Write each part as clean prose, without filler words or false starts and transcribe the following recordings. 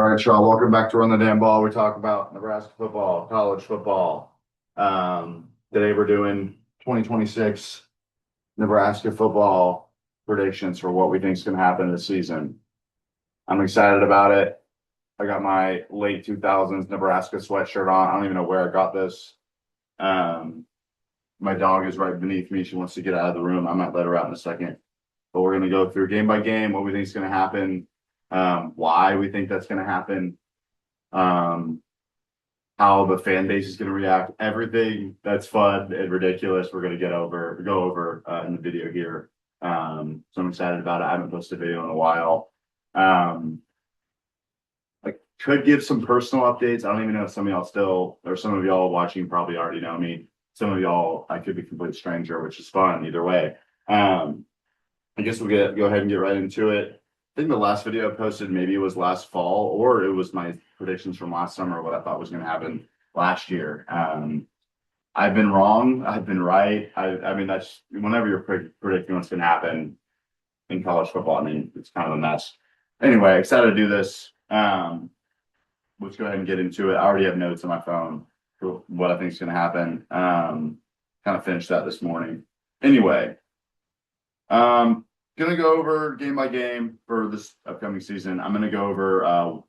All right, y'all. Welcome back to Run the Damn Ball. We talk about Nebraska football, college football. Today we're doing 2026 Nebraska football predictions for what we think is going to happen this season. I'm excited about it. I got my late 2000s Nebraska sweatshirt on. I don't even know where I got this. My dog is right beneath me. She wants to get out of the room. I might let her out in a second. But we're going to go through game by game what we think is going to happen, why we think that's going to happen, how the fan base is going to react, everything that's fun and ridiculous. We're going to go over in the video here. So I'm excited about it. I haven't posted a video in a while. I could give some personal updates. I don't even know if some of y'all still, or some of y'all watching probably already know me. Some of y'all, I could be a complete stranger, which is fun either way. I guess we'll go ahead and get right into it. I think the last video I posted maybe it was last fall, or it was my predictions from last summer, what I thought was going to happen last year. I've been wrong. I've been right. I mean, that's whenever you're predicting what's going to happen in college football. I mean, it's kind of a mess. Anyway, excited to do this. Let's go ahead and get into it. I already have notes on my phone for what I think is going to happen. Kind of finished that this morning. Anyway, gonna go over game by game for this upcoming season. I'm gonna go over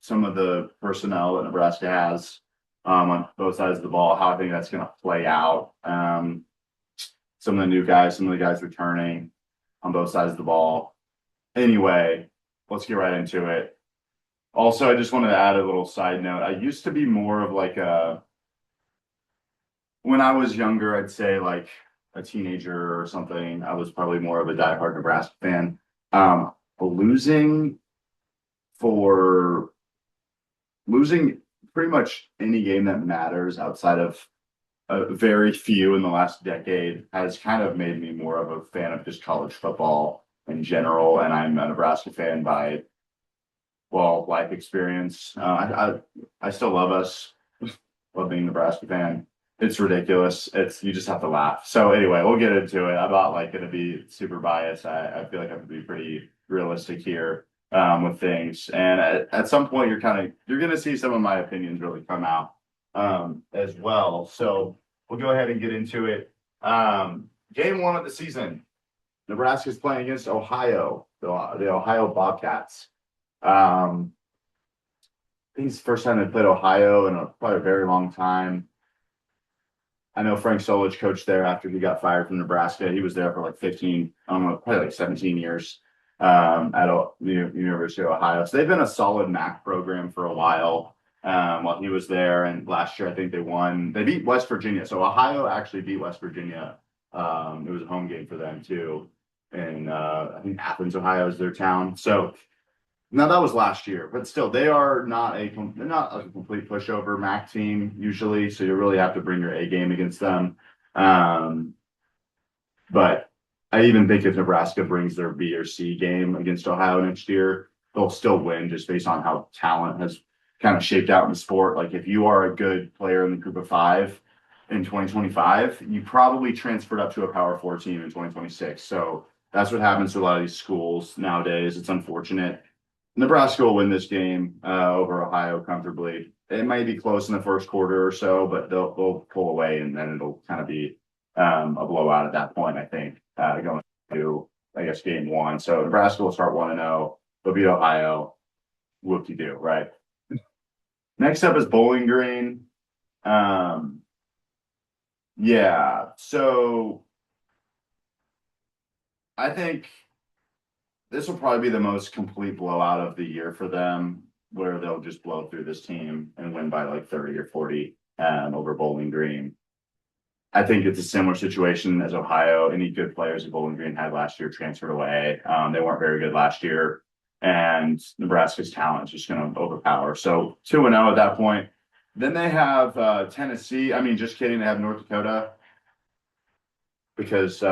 some of the personnel that Nebraska has on both sides of the ball, how I think that's gonna play out. Some of the new guys, some of the guys returning on both sides of the ball. Anyway, let's get right into it. Also, I just wanted to add a little side note. I used to be more of like when I was younger, I'd say like a teenager or something, I was probably more of a diehard Nebraska fan. Losing pretty much any game that matters outside of very few in the last decade has kind of made me more of a fan of just college football in general. And I'm a Nebraska fan by, well, life experience. I still love us, love being a Nebraska fan. It's ridiculous. You just have to laugh. So anyway, we'll get into it. I'm not like going to be super biased. I feel like I have to be pretty realistic here with things. And at some point, you're going to see some of my opinions really come out as well. So we'll go ahead and get into it. Game one of the season, Nebraska's playing against Ohio, the Ohio Bobcats. I think it's the first time they played Ohio in probably a very long time. I know Frank Solich coached there after he got fired from Nebraska. He was there for like 15, I don't know, probably like 17 years at the University of Ohio. So they've been a solid MAC program for a while while he was there. And last year, I think they beat West Virginia. So Ohio actually beat West Virginia. It was a home game for them too. And I think Athens, Ohio is their town. So now that was last year, but still, they're not a complete pushover MAC team usually, so you really have to bring your A game against them. But I even think if Nebraska brings their B or C game against Ohio next year, they'll still win just based on how talent has kind of shaped out in the sport. Like if you are a good player in the group of five in 2025, you probably transferred up to a Power Four team in 2026. So that's what happens to a lot of these schools nowadays. It's unfortunate. Nebraska will win this game over Ohio comfortably. It might be close in the first quarter or so, but they'll pull away, and then it'll kind of be a blowout at that point, I think, going to, I guess, game one. So Nebraska will start 1-0. They'll beat Ohio. Whoop-de-doo, right? Next up is Bowling Green. Yeah, so I think this will probably be the most complete blowout of the year for them, where they'll just blow through this team and win by like 30 or 40 over Bowling Green. I think it's a similar situation as Ohio. Any good players that Bowling Green had last year transferred away. They weren't very good last year, and Nebraska's talent is just going to overpower. So 2-0 at that point. Then they have Tennessee. I mean, just kidding. They have North Dakota because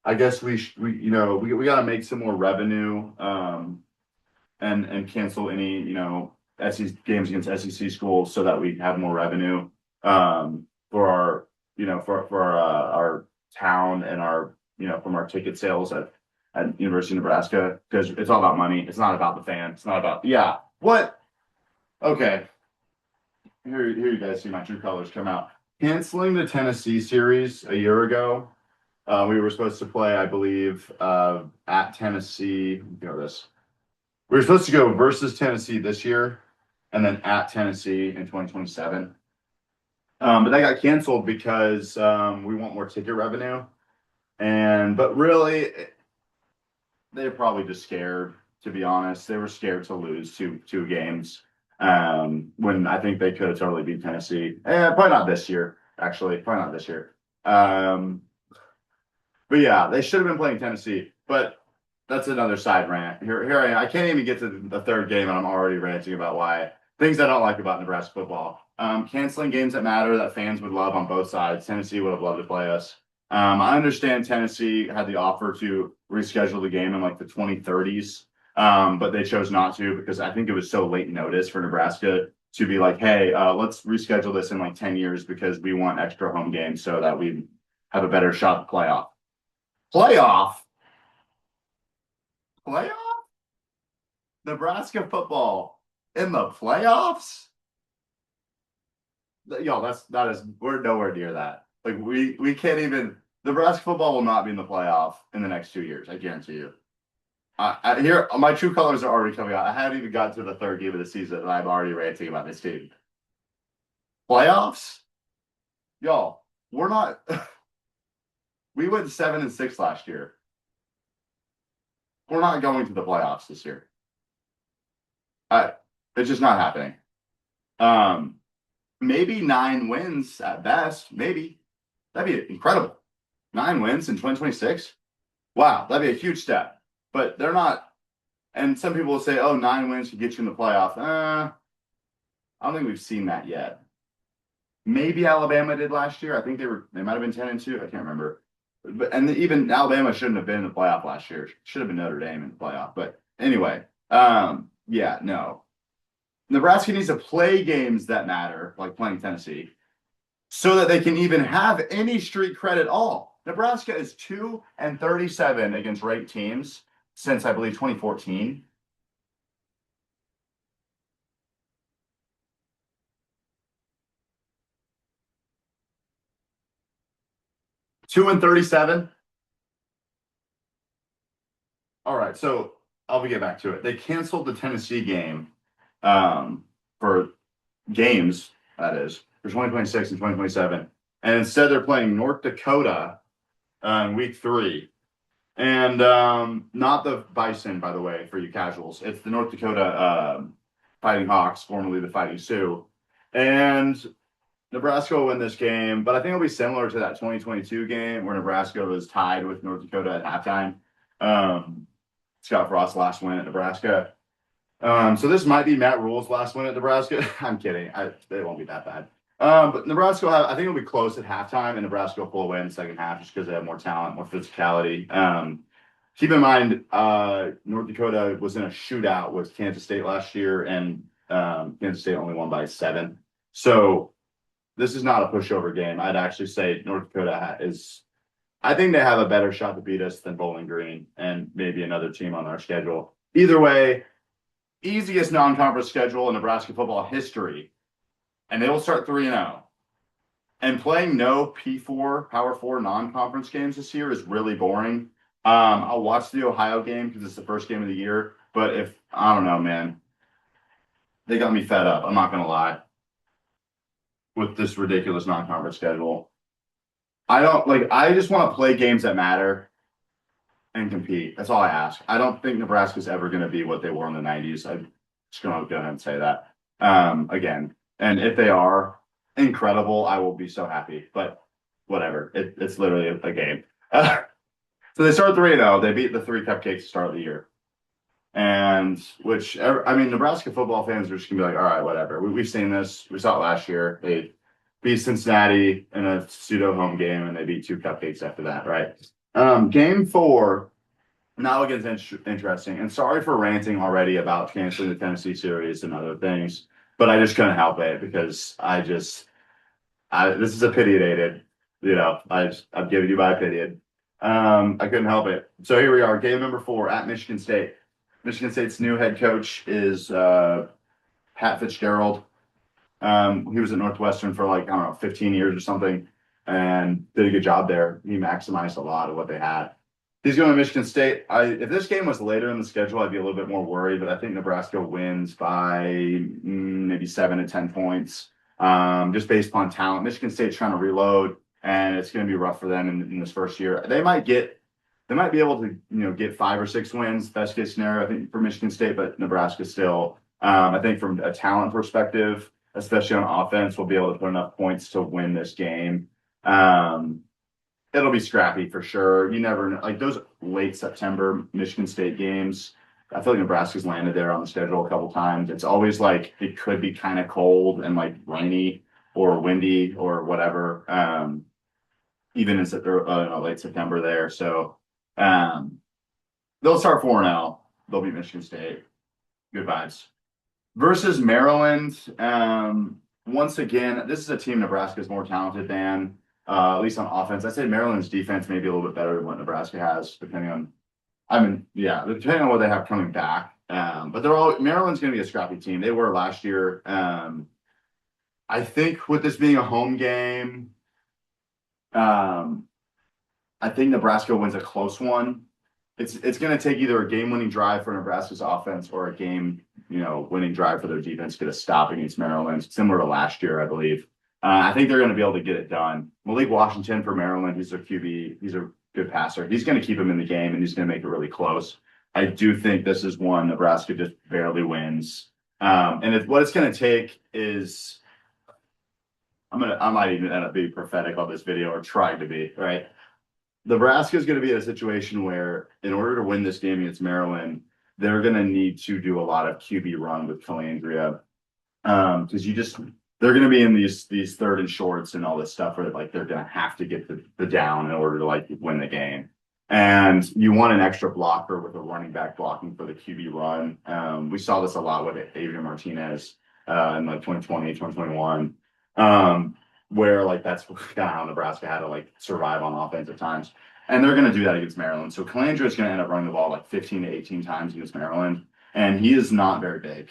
I guess we got to make some more revenue and cancel any SEC games against SEC schools so that we have more revenue for our for our town and our from our ticket sales at at University of Nebraska because it's all about money. It's not about the fans. It's not about yeah. What? Okay. Here you guys see my true colors come out. Canceling the Tennessee series a year ago. We were supposed to play, I believe, at Tennessee. You know this. We were supposed to go versus Tennessee this year, and then at Tennessee in 2027. But that got canceled because we want more ticket revenue. But really, they're probably just scared, to be honest. They were scared to lose two games when I think they could have totally beat Tennessee. Probably not this year, actually. Probably not this year. But yeah, they should have been playing Tennessee. But that's another side rant. Here I am. I can't even get to the third game, and I'm already ranting about why things I don't like about Nebraska football. Canceling games that matter that fans would love on both sides. Tennessee would have loved to play us. I understand Tennessee had the offer to reschedule the game in like the 2030s, but they chose not to because I think it was so late notice for Nebraska to be like, hey, let's reschedule this in like 10 years because we want extra home games so that we have a better shot at the playoff. Playoff? Playoff? Nebraska football in the playoffs? Yo, we're nowhere near that. Like we can't even. Nebraska football will not be in the playoff in the next 2 years. I guarantee you. Here, my true colors are already coming out. I haven't even got to the third game of the season, and I'm already ranting about this team. Playoffs, y'all. We're not. We went 7-6 last year. We're not going to the playoffs this year. It's just not happening. Maybe 9 wins at best. Maybe that'd be incredible. 9 wins in 2026. Wow, that'd be a huge step. But they're not. And some people will say, "Oh, 9 wins could get you in the playoff." I don't think we've seen that yet. Maybe Alabama did last year. I think they might have been 10-2. I can't remember. And even Alabama shouldn't have been in the playoff last year. Should have been Notre Dame in the playoff. But anyway, yeah, no. Nebraska needs to play games that matter, like playing Tennessee, so that they can even have any street cred at all. Nebraska is 2-37 against ranked teams since I believe 2014. Two and 37. All right, so I'll get back to it. They canceled the Tennessee game for games, that is, for 2026 and 2027. And instead they're playing North Dakota in week 3. And not the Bison, by the way, for you casuals. It's the North Dakota Fighting Hawks, formerly the Fighting Sioux. And Nebraska will win this game, but I think it'll be similar to that 2022 game where Nebraska was tied with North Dakota at halftime. Scott Frost's last win at Nebraska. So this might be Matt Rule's last win at Nebraska. I'm kidding. They won't be that bad. But Nebraska will I think it'll be close at halftime, and Nebraska will pull away in the second half just because they have more talent, more physicality. Keep in mind, North Dakota was in a shootout with Kansas State last year, and Kansas State only won by 7. So this is not a pushover game. I'd actually say North Dakota I think they have a better shot to beat us than Bowling Green and maybe another team on our schedule. Either way, easiest non-conference schedule in Nebraska football history. And they will start 3-0. And playing no P4, Power 4 non-conference games this year is really boring. I'll watch the Ohio game because it's the first game of the year. But I don't know, man. They got me fed up. I'm not going to lie. With this ridiculous non-conference schedule. I just want to play games that matter and compete. That's all I ask. I don't think Nebraska's ever going to be what they were in the 90s. I'm just going to go ahead and say that again. And if they are incredible, I will be so happy. But whatever. It's literally a game. So they start 3-0. They beat the 3 Cupcakes to start the year. And Nebraska football fans are just going to be like, all right, whatever. We've seen this. We saw it last year. They beat Cincinnati in a pseudo home game, and they beat 2 Cupcakes after that, right? Game 4, now it gets interesting. And sorry for ranting already about canceling the Tennessee series and other things, but I just couldn't help it because this is opinionated. I'm giving you my opinion. I couldn't help it. So here we are, game number 4 at Michigan State. Michigan State's new head coach is Pat Fitzgerald. He was at Northwestern for like, I don't know, 15 years or something, and did a good job there. He maximized a lot of what they had. He's going to Michigan State. If this game was later in the schedule, I'd be a little bit more worried, but I think Nebraska wins by maybe 7 to 10 points, just based upon talent. Michigan State's trying to reload, and it's going to be rough for them in this first year. They might be able to, get 5 or 6 wins, best case scenario, I think, for Michigan State, but Nebraska still, I think from a talent perspective, especially on offense, will be able to put enough points to win this game. It'll be scrappy for sure. You never know. Like those late September Michigan State games, I feel like Nebraska's landed there on the schedule a couple times. It's always like it could be kind of cold and like rainy or windy or whatever, even in late September there. So they'll start 4-0. They'll beat Michigan State. Good vibes. Versus Maryland, once again, this is a team Nebraska is more talented than, at least on offense. I'd say Maryland's defense may be a little bit better than what Nebraska has, depending on what they have coming back. But Maryland's going to be a scrappy team. They were last year. I think with this being a home game, I think Nebraska wins a close one. It's going to take either a game-winning drive for Nebraska's offense or a winning drive for their defense to get a stop against Maryland, similar to last year, I believe. I think they're going to be able to get it done. Malik Washington for Maryland, he's their QB. He's a good passer. He's going to keep him in the game, and he's going to make it really close. I do think this is one Nebraska just barely wins. What it's going to take is I might even end up being prophetic on this video, or trying to be, right? Nebraska is going to be in a situation where, in order to win this game against Maryland, they're going to need to do a lot of QB run with Calandria, because they're going to be in these third and shorts and all this stuff where like they're going to have to get the down in order to like win the game. And you want an extra blocker with a running back blocking for the QB run. We saw this a lot with Adrian Martinez in like 2020, 2021. Where like that's kind of how Nebraska had to like survive on offense at times. And they're going to do that against Maryland. So Calandra is going to end up running the ball like 15 to 18 times against Maryland. And he is not very big.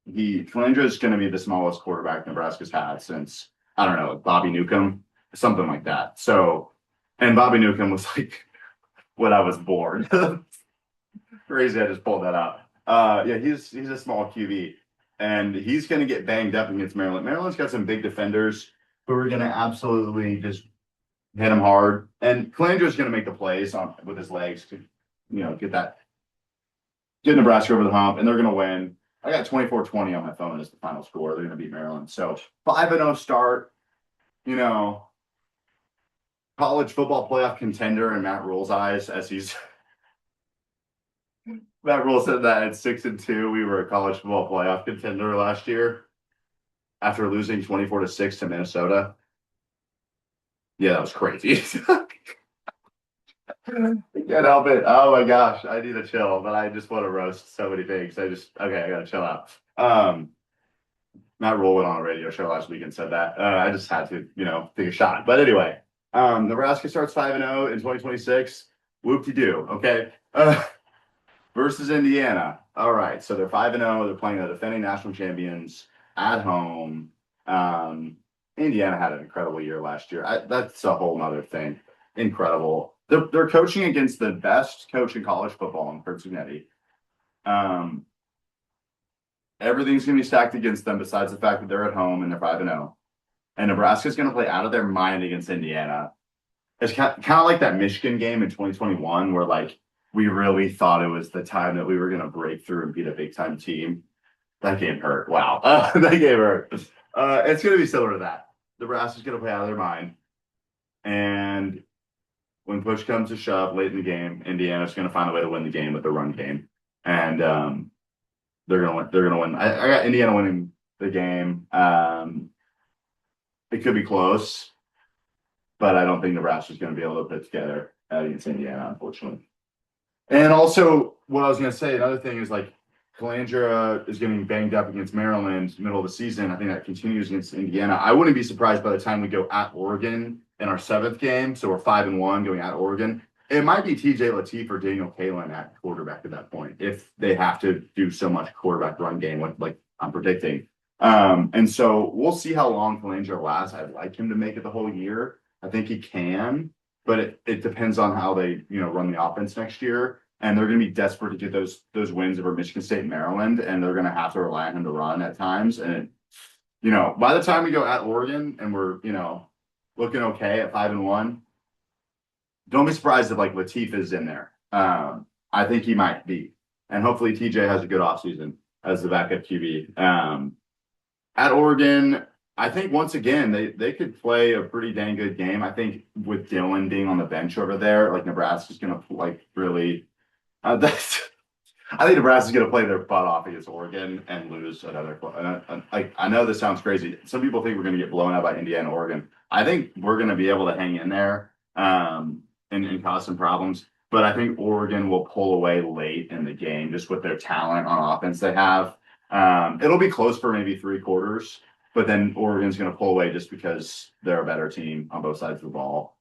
Calandra is going to be the smallest quarterback Nebraska's had since, I don't know, Bobby Newcomb, something like that. So, and Bobby Newcomb was like when I was born. Crazy, I just pulled that out. He's a small QB. And he's going to get banged up against Maryland. Maryland's got some big defenders who are going to absolutely just hit him hard. And Calandra's going to make the plays with his legs to, get Nebraska over the hump, and they're going to win. I got 24-20 on my phone as the final score. They're going to beat Maryland. So 5-0 start, college football playoff contender in Matt Rule's eyes, as he's Matt Rule said that at 6-2, we were a college football playoff contender last year after losing 24-6 to Minnesota. Yeah, that was crazy. I can't help it. Oh my gosh, I need to chill, but I just want to roast so many things. I gotta chill out. Matt Rule went on a radio show last week and said that. I just had to, take a shot. But anyway, Nebraska starts 5-0 in 2026. Whoop-de-doo, okay? Versus Indiana. All right, so they're 5-0. They're playing the defending national champions at home. Indiana had an incredible year last year. That's a whole nother thing. Incredible. They're coaching against the best coach in college football in Kurt Cignetti. Everything's going to be stacked against them besides the fact that they're at home and they're 5-0. And Nebraska's going to play out of their mind against Indiana. It's kind of like that Michigan game in 2021 where, like, we really thought it was the time that we were going to break through and beat a big-time team. That game hurt. Wow. That game hurt. It's going to be similar to that. Nebraska's going to play out of their mind. And when push comes to shove late in the game, Indiana's going to find a way to win the game with the run game. And they're going to win. I got Indiana winning the game. It could be close, but I don't think Nebraska's going to be able to put it together against Indiana, unfortunately. And also, what I was going to say, another thing is like Calandra is getting banged up against Maryland middle of the season. I think that continues against Indiana. I wouldn't be surprised by the time we go at Oregon in our seventh game. So we're 5-1 going at Oregon. It might be TJ Lateef or Daniel Kalen at quarterback at that point if they have to do so much quarterback run game, like I'm predicting. And so we'll see how long Colangelo lasts. I'd like him to make it the whole year. I think he can, but it depends on how they run the offense next year. And they're going to be desperate to get those wins over Michigan State and Maryland, and they're going to have to rely on him to run at times. And by the time we go at Oregon and we're looking okay at 5-1, don't be surprised if like Lateef is in there. I think he might be, and hopefully TJ has a good offseason as the backup QB. At Oregon, I think once again they could play a pretty dang good game. I think with Dylan being on the bench over there, like Nebraska's going to like really. I think Nebraska's going to play their butt off against Oregon and lose another. I know this sounds crazy. Some people think we're going to get blown out by Indiana, Oregon. I think we're going to be able to hang in there and cause some problems. But I think Oregon will pull away late in the game just with their talent on offense they have. It'll be close for maybe 3 quarters, but then Oregon's going to pull away just because they're a better team on both sides of the ball.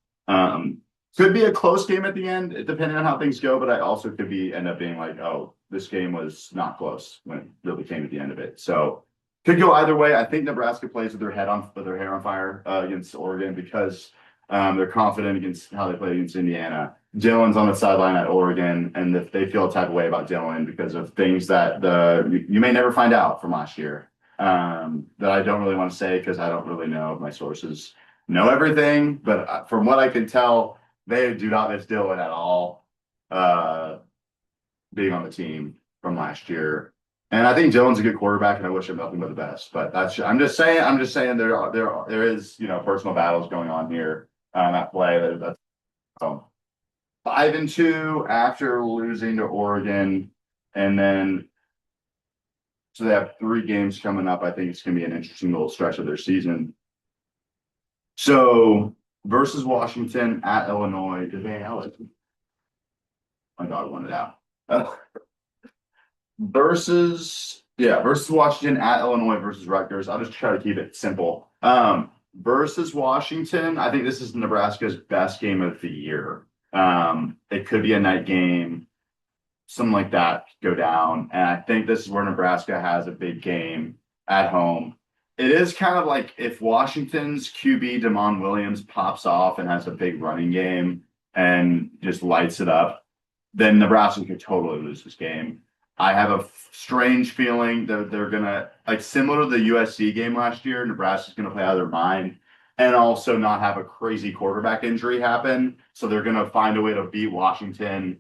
Could be a close game at the end, depending on how things go, but I also could end up being like, oh, this game was not close when it really came at the end of it. So could go either way. I think Nebraska plays with their hair on fire against Oregon because they're confident against how they play against Indiana. Dylan's on the sideline at Oregon, and if they feel a type of way about Dylan because of things that you may never find out from last year that I don't really want to say because I don't really know if my sources know everything. But from what I can tell, they do not miss Dylan at all being on the team from last year. And I think Dylan's a good quarterback, and I wish him nothing but the best. But I'm just saying there is personal battles going on here at play. That's 5-2 after losing to Oregon, and then so they have 3 games coming up. I think it's going to be an interesting little stretch of their season. So versus Washington at Illinois, my dog wanted out. Versus Washington at Illinois versus Rutgers. I'll just try to keep it simple. Versus Washington, I think this is Nebraska's best game of the year. It could be a night game, something like that could go down. And I think this is where Nebraska has a big game at home. It is kind of like if Washington's QB Damon Williams pops off and has a big running game and just lights it up, then Nebraska could totally lose this game. I have a strange feeling that they're going to, like similar to the USC game last year, Nebraska's going to play out of their mind and also not have a crazy quarterback injury happen. So they're going to find a way to beat Washington.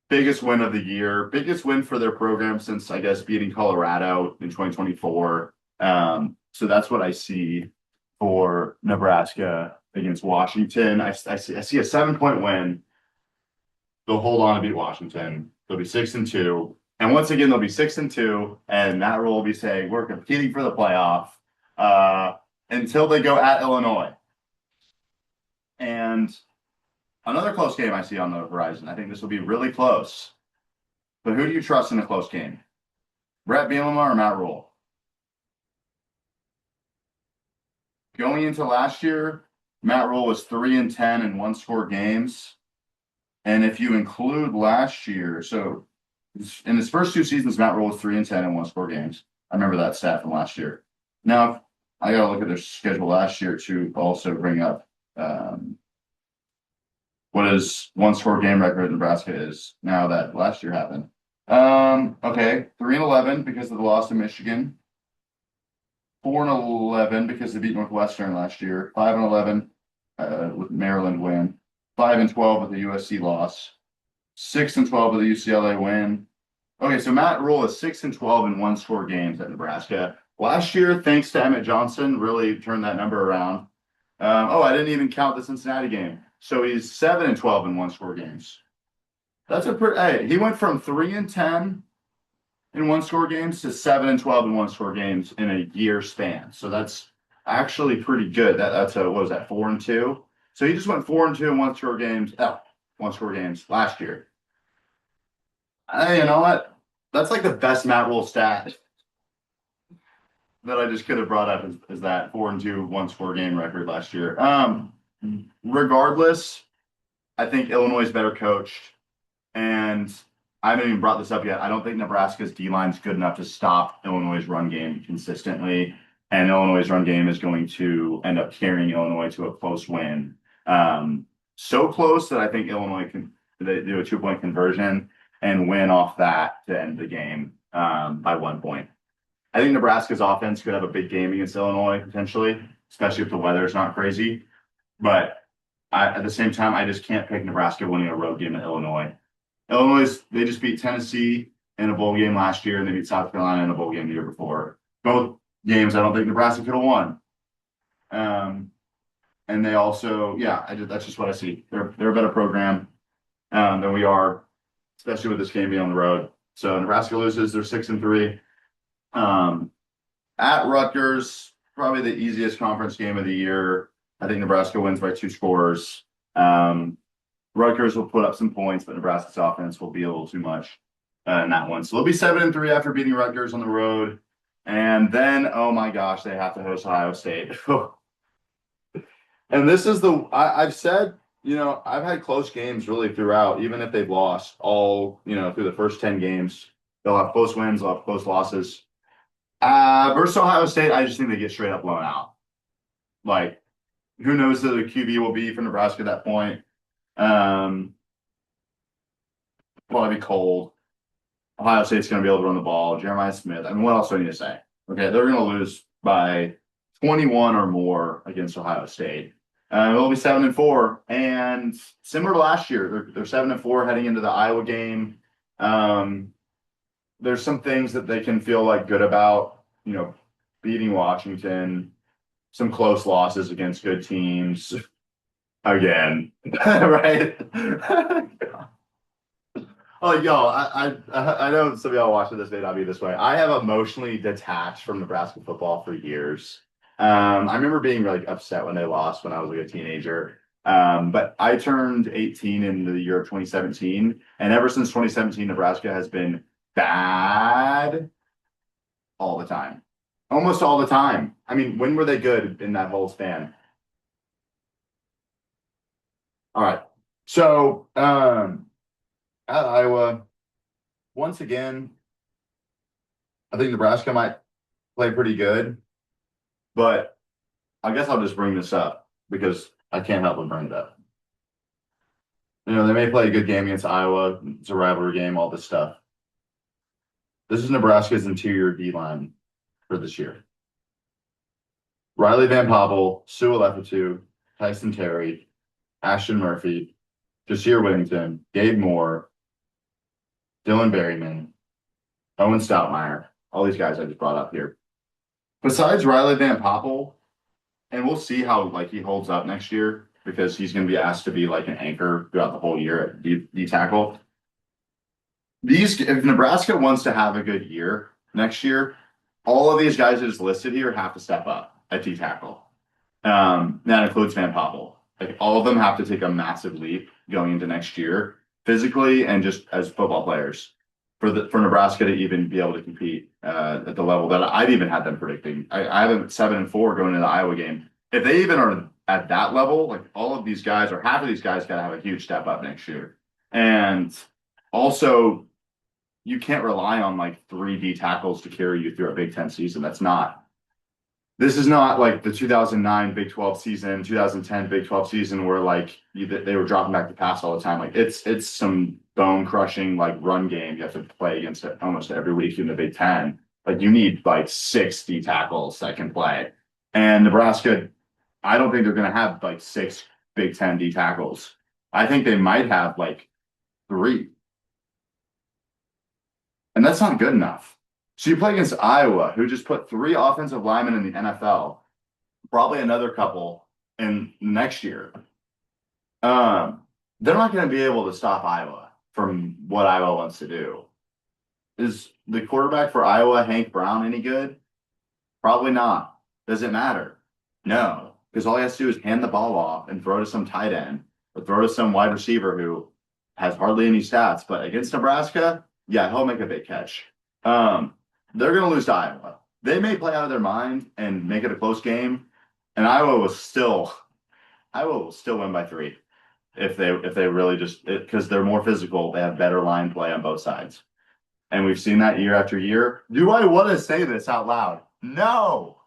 Biggest win of the year, biggest win for their program since, I guess, beating Colorado in 2024. So that's what I see for Nebraska against Washington. I see a 7-point win. They'll hold on to beat Washington. They'll be 6-2. And once again, they'll be 6-2. And Matt Rhule will be saying, we're competing for the playoff until they go at Illinois. And another close game I see on the horizon. I think this will be really close. But who do you trust in a close game? Brett Bielema or Matt Rhule? Going into last year, Matt Rhule was 3-10 in one-score games. And if you include last year, so in his first 2 seasons, Matt Rhule was 3-10 in one-score games. I remember that stat from last year. Now, I got to look at their schedule last year to also bring up what his one-score game record in Nebraska is now that last year happened. Okay, 3-11 because of the loss to Michigan. 4-11 because they beat Northwestern last year. 5-11 with Maryland win. 5-12 with the USC loss. 6-12 with the UCLA win. Okay, so Matt Rhule is 6-12 in one-score games at Nebraska. Last year, thanks to Emmett Johnson, really turned that number around. I didn't even count the Cincinnati game. So he's 7-12 in one-score games. That's he went from 3-10 in one-score games to 7-12 in one-score games in a year span. So that's actually pretty good. That's what was that, 4-2? So he just went 4-2 in one-score games last year. You know what? That's like the best Matt Rhule stat. that I just could have brought up is that 4-2 one-score game record last year. Regardless, I think Illinois is better coached, and I haven't even brought this up yet. I don't think Nebraska's D line is good enough to stop Illinois' run game consistently, and Illinois' run game is going to end up carrying Illinois to a close win. So close that I think Illinois can they do a 2-point conversion and win off that to end the game by 1 point. I think Nebraska's offense could have a big game against Illinois potentially, especially if the weather is not crazy. But at the same time, I just can't pick Nebraska winning a road game at Illinois. Illinois, they just beat Tennessee in a bowl game last year, and they beat South Carolina in a bowl game the year before. Both games, I don't think Nebraska could have won. And they also, that's just what I see. They're a better program than we are, especially with this game being on the road. So Nebraska loses. They're 6-3. At Rutgers, probably the easiest conference game of the year. I think Nebraska wins by 2 scores. Rutgers will put up some points, but Nebraska's offense will be a little too much in that one. So they'll be 7-3 after beating Rutgers on the road. And then, oh my gosh, they have to host Ohio State. And this is I've said, I've had close games really throughout, even if they've lost all, through the first 10 games. They'll have close wins, they'll have close losses. Versus Ohio State, I just think they get straight up blown out. Like, who knows who the QB will be for Nebraska at that point. Probably be cold. Ohio State's going to be able to run the ball. Jeremiah Smith. I mean, what else do I need to say? Okay, they're going to lose by 21 or more against Ohio State. It'll be 7-4, and similar to last year, they're 7-4 heading into the Iowa game. There's some things that they can feel like good about, beating Washington, some close losses against good teams. Again, right? Oh, yo, I know some of y'all watching this may not be this way. I have emotionally detached from Nebraska football for years. I remember being really upset when they lost when I was like a teenager. But I turned 18 in the year of 2017, and ever since 2017, Nebraska has been bad all the time, almost all the time. I mean, when were they good in that whole span? All right, so at Iowa, once again, I think Nebraska might play pretty good, but I guess I'll just bring this up because I can't help but bring it up. They may play a good game against Iowa. It's a rivalry game, all this stuff. This is Nebraska's interior D-line for this year. Riley Van Poppel, Sua Lepetu, Tyson Terry, Ashton Murphy, Jasir Whittington, Gabe Moore, Dylan Berryman, Owen Stoutmeyer, all these guys I just brought up here. Besides Riley Van Poppel, and we'll see how he holds up next year because he's going to be asked to be like an anchor throughout the whole year at D tackle. If Nebraska wants to have a good year next year, all of these guys that is listed here have to step up at D tackle. That includes Van Poppel. All of them have to take a massive leap going into next year, physically and just as football players, for Nebraska to even be able to compete at the level that I've even had them predicting. I have them at 7-4 going into the Iowa game. If they even are at that level, all of these guys or half of these guys got to have a huge step up next year. And also, you can't rely on 3 D tackles to carry you through a Big Ten season. This is not like the 2009 Big 12 season, 2010 Big 12 season where they were dropping back to pass all the time. It's some bone crushing run game you have to play against it almost every week in the Big Ten. You need 6 D tackles that can play. And Nebraska, I don't think they're going to have 6 Big Ten D tackles. I think they might have 3. And that's not good enough. So you play against Iowa, who just put 3 offensive linemen in the NFL, probably another couple in next year. They're not going to be able to stop Iowa from what Iowa wants to do. Is the quarterback for Iowa, Hank Brown, any good? Probably not. Does it matter? No, because all he has to do is hand the ball off and throw to some tight end or throw to some wide receiver who has hardly any stats. But against Nebraska, yeah, he'll make a big catch. They're going to lose to Iowa. They may play out of their mind and make it a close game, and Iowa will still win by three if they really just because they're more physical. They have better line play on both sides, and we've seen that year after year. Do I want to say this out loud? No,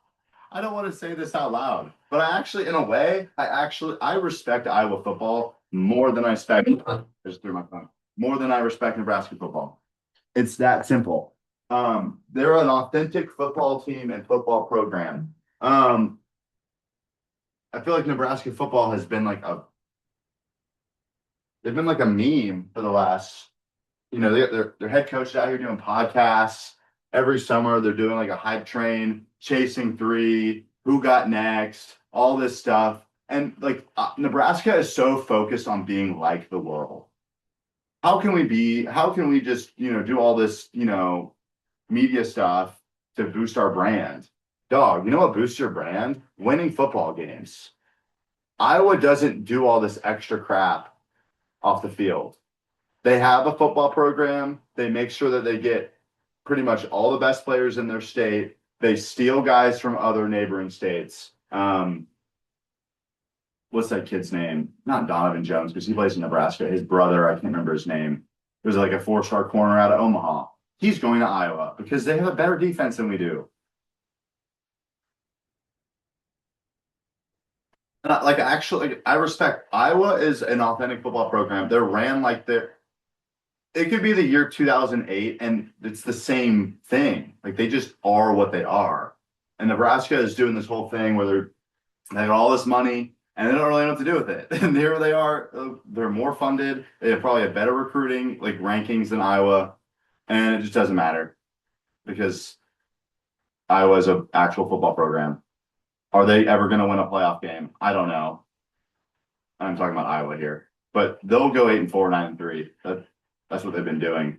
I don't want to say this out loud. But I actually, in a way, I respect Iowa football more than I respect. I just threw my phone. More than I respect Nebraska football. It's that simple. They're an authentic football team and football program. I feel like Nebraska football has been like a they've been like a meme for the last, their head coach is out here doing podcasts every summer. They're doing like a hype train, chasing three, who got next, all this stuff. And like Nebraska is so focused on being like the world. How can we just, do all this, media stuff to boost our brand? Dog, you know what boosts your brand? Winning football games. Iowa doesn't do all this extra crap off the field. They have a football program. They make sure that they get pretty much all the best players in their state. They steal guys from other neighboring states. What's that kid's name? Not Donovan Jones, because he plays in Nebraska. His brother, I can't remember his name. It was like a 4-star corner out of Omaha. He's going to Iowa because they have a better defense than we do. I respect Iowa is an authentic football program. They're ran like they're. It could be the year 2008, and it's the same thing. Like they just are what they are. And Nebraska is doing this whole thing where they have all this money and they don't really know what to do with it. And here they are. They're more funded. They have probably a better recruiting like rankings than Iowa, and it just doesn't matter because Iowa is an actual football program. Are they ever going to win a playoff game? I don't know. I'm talking about Iowa here, but they'll go 8-4, 9-3. That's what they've been doing.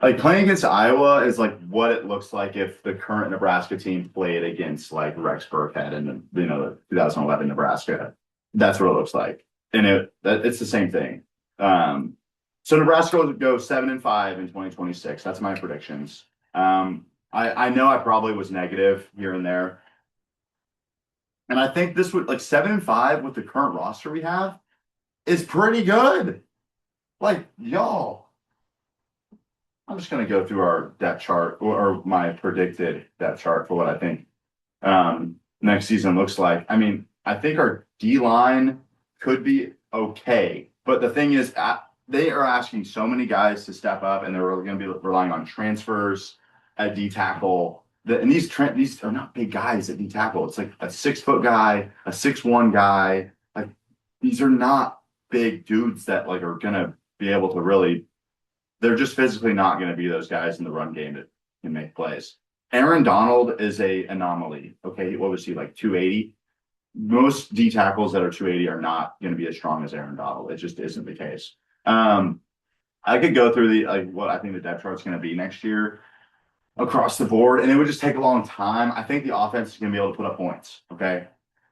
Like playing against Iowa is like what it looks like if the current Nebraska team played against like Rex Burkhead and the 2011 Nebraska. That's what it looks like, and it's the same thing. So Nebraska will go 7-5 in 2026. That's my predictions. I know I probably was negative here and there. And I think this would like 7-5 with the current roster we have is pretty good. Like, y'all, I'm just gonna go through our depth chart or my predicted depth chart for what I think next season looks like. I mean, I think our D line could be okay, but the thing is, they are asking so many guys to step up, and they're going to be relying on transfers at D tackle. And these are not big guys at D tackle. It's like a 6-foot guy, a 6'1" guy. Like these are not big dudes that like are gonna be able to really. They're just physically not going to be those guys in the run game that can make plays. Aaron Donald is a anomaly. Okay, what was he like 280? Most D tackles that are 280 are not going to be as strong as Aaron Donald. It just isn't the case. I could go through what I think the depth chart is going to be next year across the board, and it would just take a long time. I think the offense is going to be able to put up points. Okay,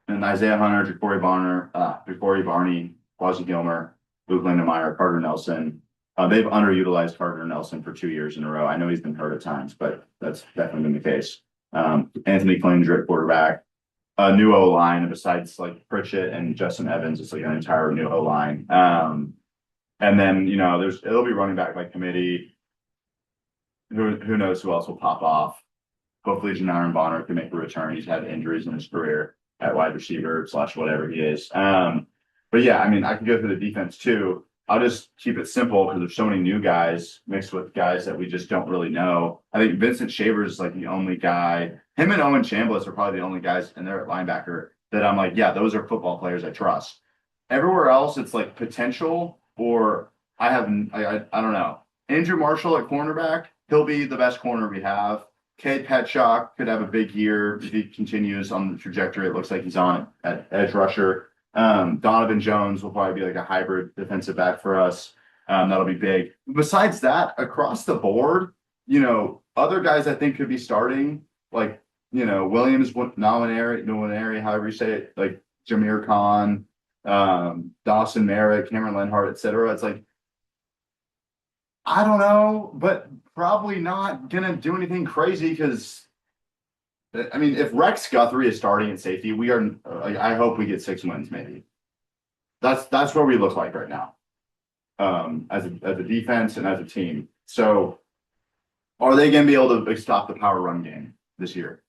and Isaiah Hunter, Ja'Cory Barney, Quasi Gilmer, Luke Lindenmeyer, Carter Nelson. They've underutilized Carter Nelson for 2 years in a row. I know he's been hurt at times, but that's definitely been the case. Anthony Klinger at quarterback, a new O line besides like Pritchett and Justin Evans. It's like an entire new O line. And then it'll be running back by committee. Who knows who else will pop off? Hopefully, Janiron Bonner can make a return. He's had injuries in his career at wide receiver / whatever he is. But yeah, I mean, I can go through the defense too. I'll just keep it simple because there's so many new guys mixed with guys that we just don't really know. I think Vincent Shavers is like the only guy. Him and Owen Chambliss are probably the only guys in there at linebacker that I'm like, yeah, those are football players I trust. Everywhere else, it's like potential or I don't know. Andrew Marshall at cornerback, he'll be the best corner we have. Cade Petchock could have a big year if he continues on the trajectory it looks like he's on at edge rusher. Donovan Jones will probably be like a hybrid defensive back for us. That'll be big. Besides that, across the board, other guys I think could be starting, like, Williams, Nominary, however you say it, like Jameer Khan, Dawson Merritt, Cameron Lenhart, etc. It's like, I don't know, but probably not gonna do anything crazy because I mean, if Rex Guthrie is starting at safety, we are. I hope we get 6 wins, maybe. That's where we look like right now, as a defense and as a team. So, are they going to be able to stop the power run game this year?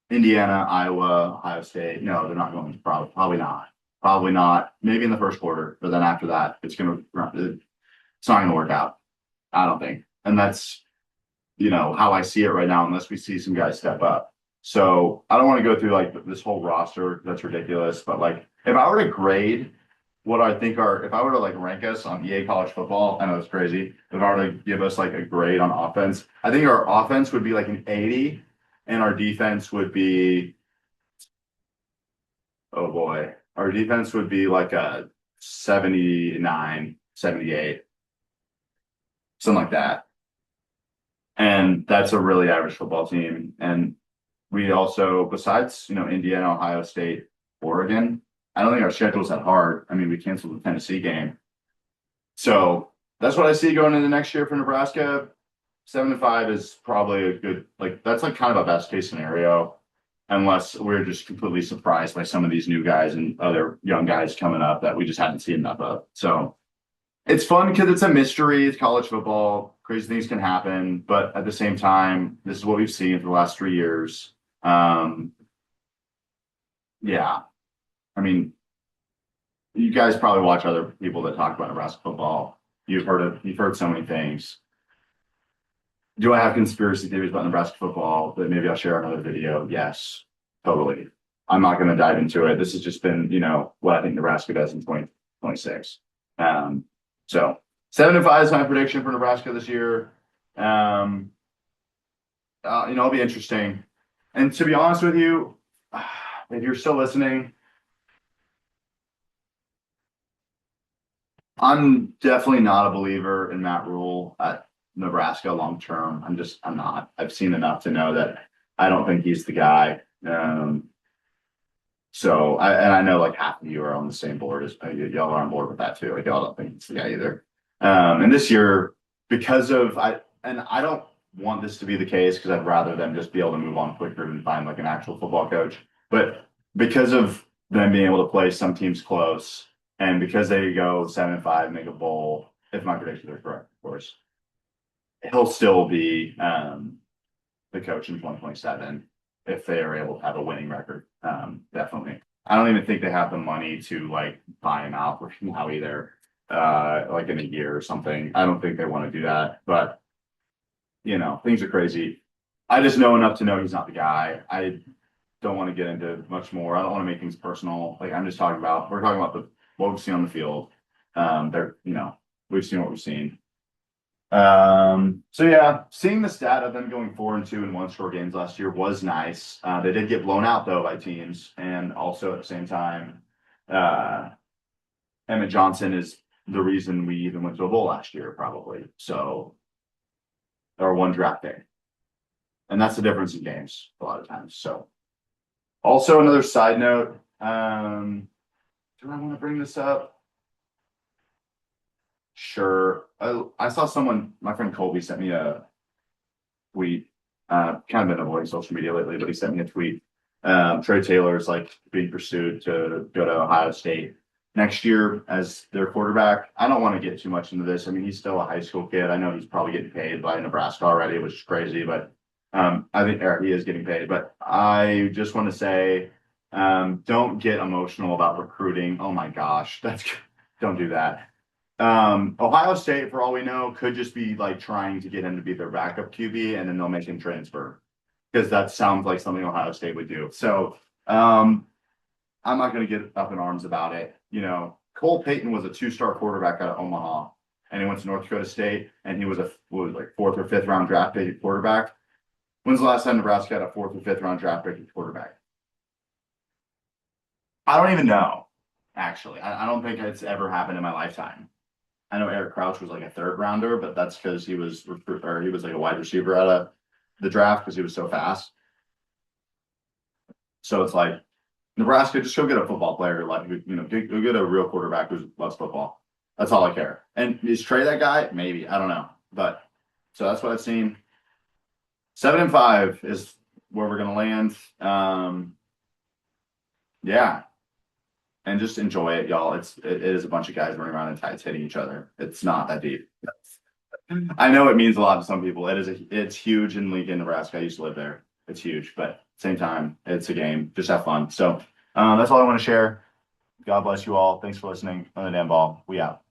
Indiana, Iowa, Ohio State. No, they're not going to. Probably not. Probably not. Maybe in the first quarter, but then after that, it's not going to work out. I don't think, and that's how I see it right now. Unless we see some guys step up. So I don't want to go through like this whole roster. That's ridiculous. But like, if I were to grade what I think if I were to like rank us on EA college football, I know it's crazy. If I were to give us like a grade on offense, I think our offense would be like an 80 and our defense would be, oh boy, our defense would be like a 79, 78, something like that. And that's a really average football team. And we also, besides, Indiana, Ohio State, Oregon, I don't think our schedule's that hard. I mean, we canceled the Tennessee game. So that's what I see going into next year for Nebraska. 7-5 is probably a good, that's like kind of a best case scenario, unless we're just completely surprised by some of these new guys and other young guys coming up that we just hadn't seen enough of. So it's fun because it's a mystery. It's college football. Crazy things can happen. But at the same time, this is what we've seen for the last 3 years. Yeah. I mean, you guys probably watch other people that talk about Nebraska football. You've heard so many things. Do I have conspiracy theories about Nebraska football that maybe I'll share another video? Yes, totally. I'm not going to dive into it. This has just been, what I think Nebraska does in 2026. So 7-5 is my prediction for Nebraska this year. It'll be interesting. And to be honest with you, if you're still listening, I'm definitely not a believer in Matt Rule at Nebraska long term. I'm not. I've seen enough to know that I don't think he's the guy. So I know like half of you are on the same board as y'all are on board with that too. Like y'all don't think it's the guy either. And this year, because of I don't want this to be the case because I'd rather them just be able to move on quicker and find like an actual football coach. But because of them being able to play some teams close, and because they go 7-5, make a bowl, if my predictions are correct, of course, he'll still be the coach in 2027 if they are able to have a winning record. Definitely. I don't even think they have the money to like buy him out for now either, like in a year or something. I don't think they want to do that, but things are crazy. I just know enough to know he's not the guy. I don't want to get into much more. I don't want to make things personal. Like we're talking about what we've seen on the field. We've seen what we've seen. So yeah, seeing the stat of them going 4-2 in one-score games last year was nice. They did get blown out though by teams, and also at the same time, Emmett Johnson is the reason we even went to a bowl last year, probably. So, or one draft pick, and that's the difference in games a lot of times. So, also another side note. Do I want to bring this up? Sure. I saw my friend Colby sent me a tweet. Kind of been avoiding social media lately, but he sent me a tweet. Trey Taylor is like being pursued to go to Ohio State next year as their quarterback. I don't want to get too much into this. I mean, he's still a high school kid. I know he's probably getting paid by Nebraska already, which is crazy, but I think he is getting paid. But I just want to say, don't get emotional about recruiting. Oh my gosh, don't do that. Ohio State, for all we know, could just be like trying to get him to be their backup QB, and then they'll make him transfer because that sounds like something Ohio State would do. So I'm not going to get up in arms about it. Cole Payton was a 2-star quarterback out of Omaha, and he went to North Dakota State, and he was a 4th or 5th round draft pick quarterback. When's the last time Nebraska had a 4th or 5th round draft pick quarterback? I don't even know, actually. I don't think it's ever happened in my lifetime. I know Eric Crouch was like a 3rd rounder, but that's because he was like a wide receiver out of the draft because he was so fast. So it's like Nebraska, just go get a football player, like go get a real quarterback who loves football. That's all I care. And is Trey that guy? Maybe, I don't know, but So that's what I've seen. 7-5 is where we're gonna land. Yeah, and just enjoy it, y'all. It is a bunch of guys running around in tights hitting each other. It's not that deep. I know it means a lot to some people. It's huge in Lincoln, Nebraska. I used to live there. It's huge, but same time, it's a game. Just have fun. So that's all I want to share. God bless you all. Thanks for listening on the damn ball. We out.